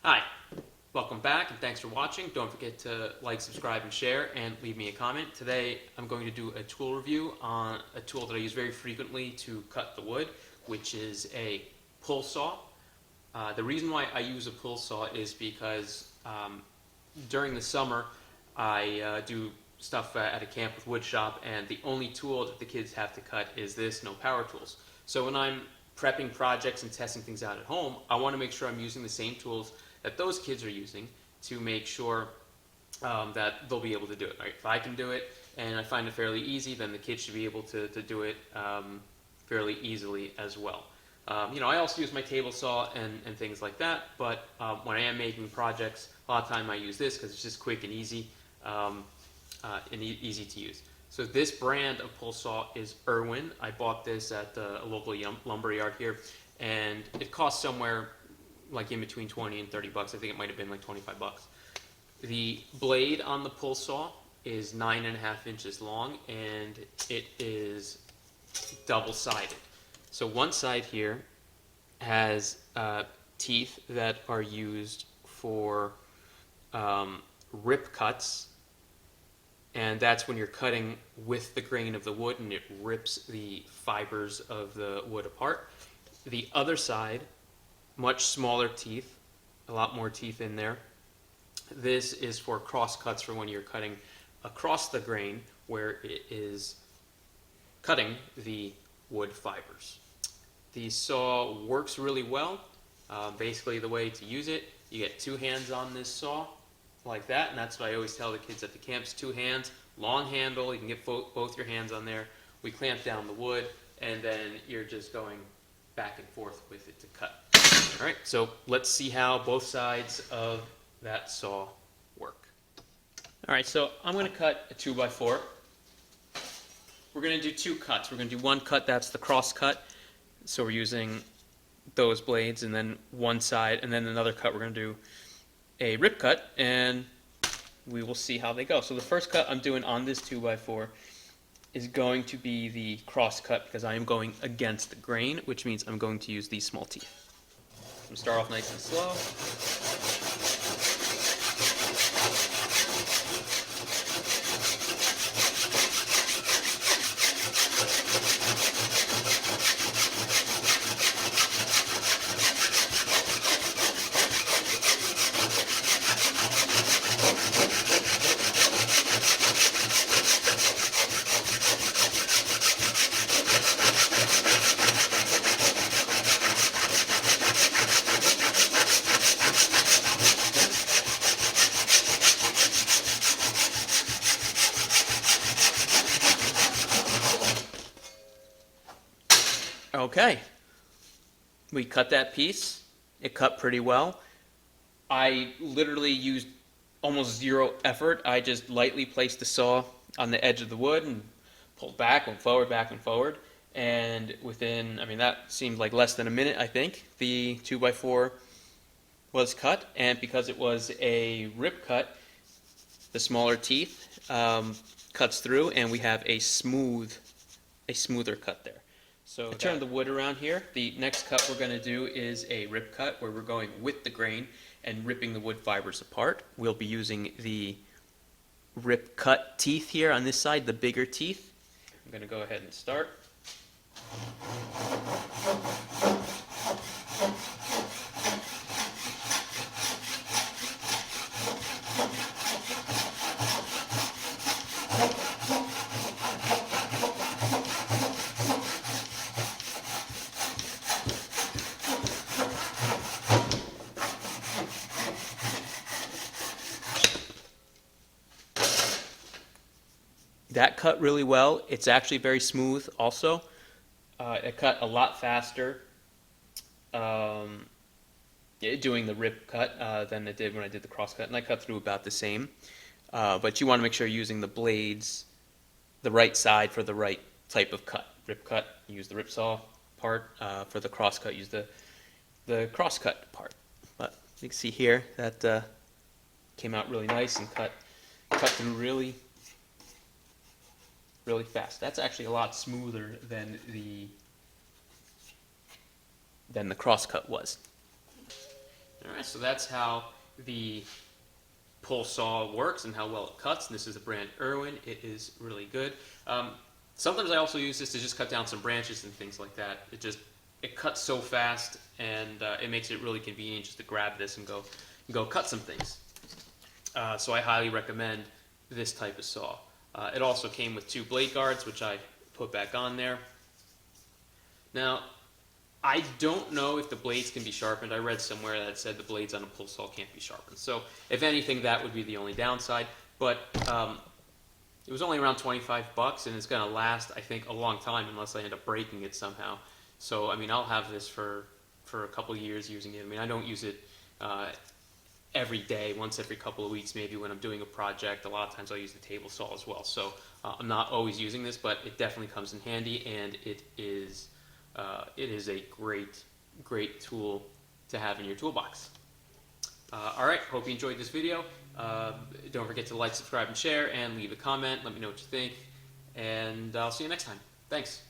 Hi, welcome back and thanks for watching. Don't forget to like, subscribe, and share, and leave me a comment. Today I'm going to do a tool review on a tool that I use very frequently to cut the wood, which is a pull saw. The reason why I use a pull saw is because during the summer I do stuff at a camp with Woodshop, and the only tool that the kids have to cut is this, no power tools. So when I'm prepping projects and testing things out at home, I want to make sure I'm using the same tools that those kids are using to make sure that they'll be able to do it. Right? If I can do it and I find it fairly easy, then the kids should be able to do it fairly easily as well. I also use my table saw and things like that, but when I am making projects, a lot of time I use this because it's just quick and easy easy to use. So this brand of pull saw is Irwin. I bought this at a local lumber yard here, and it cost somewhere like in between 20 and 30 bucks. I think it might have been like 25 bucks. The blade on the pull saw is 9.5 inches long, and it is double-sided. So one side here has teeth that are used for rip cuts, and that's when you're cutting with the grain of the wood and it rips the fibers of the wood apart. The other side, much smaller teeth, a lot more teeth in there. This is for cross cuts, for when you're cutting across the grain where it is cutting the wood fibers. The saw works really well. Basically the way to use it, you get two hands on this saw like that, and that's what I always tell the kids at the camps: two hands, long handle, you can get both your hands on there. We clamp down the wood, and then you're just going back and forth with it to cut. All right, so let's see how both sides of that saw work. All right, so I'm going to cut a 2x4. We're going to do two cuts. We're going to do one cut, that's the cross cut, so we're using those blades, and then one side, and then another cut we're going to do a rip cut, and we will see how they go. So the first cut I'm doing on this 2x4 is going to be the cross cut, because I am going against the grain, which means I'm going to use these small teeth. I'm going to start off nice and slow. Okay, we cut that piece. It cut pretty well. I literally used almost zero effort. I just lightly placed the saw on the edge of the wood and pulled back and forward. And within, that seemed like less than a minute, I think, the 2x4 was cut. And because it was a rip cut, the smaller teeth cuts through, and we have a smoother cut there. So I turned the wood around here. The next cut we're going to do is a rip cut, where we're going with the grain and ripping the wood fibers apart. We'll be using the rip cut teeth here on this side, the bigger teeth. I'm going to go ahead and start. That cut really well. It's actually very smooth also. It cut a lot faster doing the rip cut than it did when I did the cross cut, and I cut through about the same. But you want to make sure you're using the blades the right side for the right type of cut. Rip cut, use the rip saw part. For the cross cut, use the cross cut part. But you can see here that came out really nice and cut through really fast. That's actually a lot smoother than the cross cut was. All Alright, so that's how the pull saw works and how well it cuts. And this is the brand Irwin. It is really good. Sometimes I also use this to just cut down some branches and things like that. It cuts so fast, and it makes it really convenient just to grab this and go cut some things. So I highly recommend this type of saw. It also came with 2 blade guards, which I put back on there. Now, I don't know if the blades can be sharpened. I read somewhere that said the blades on a pull saw can't be sharpened. So if anything, that would be the only downside. But it was only around 25 bucks, and it's going to last, I think, a long time unless I end up breaking it somehow. So, I mean, I'll have this for a couple of years using it. I mean, I don't use it every day, once every couple of weeks maybe when I'm doing a project. A lot of times I'll use the table saw as well. So I'm not always using this, but it definitely comes in handy, and it is a great tool to have in your toolbox. Alright, hope you enjoyed this video. Don't forget to like, subscribe, and share, and leave a comment. Let me know what you think, and I'll see you next time. Thanks.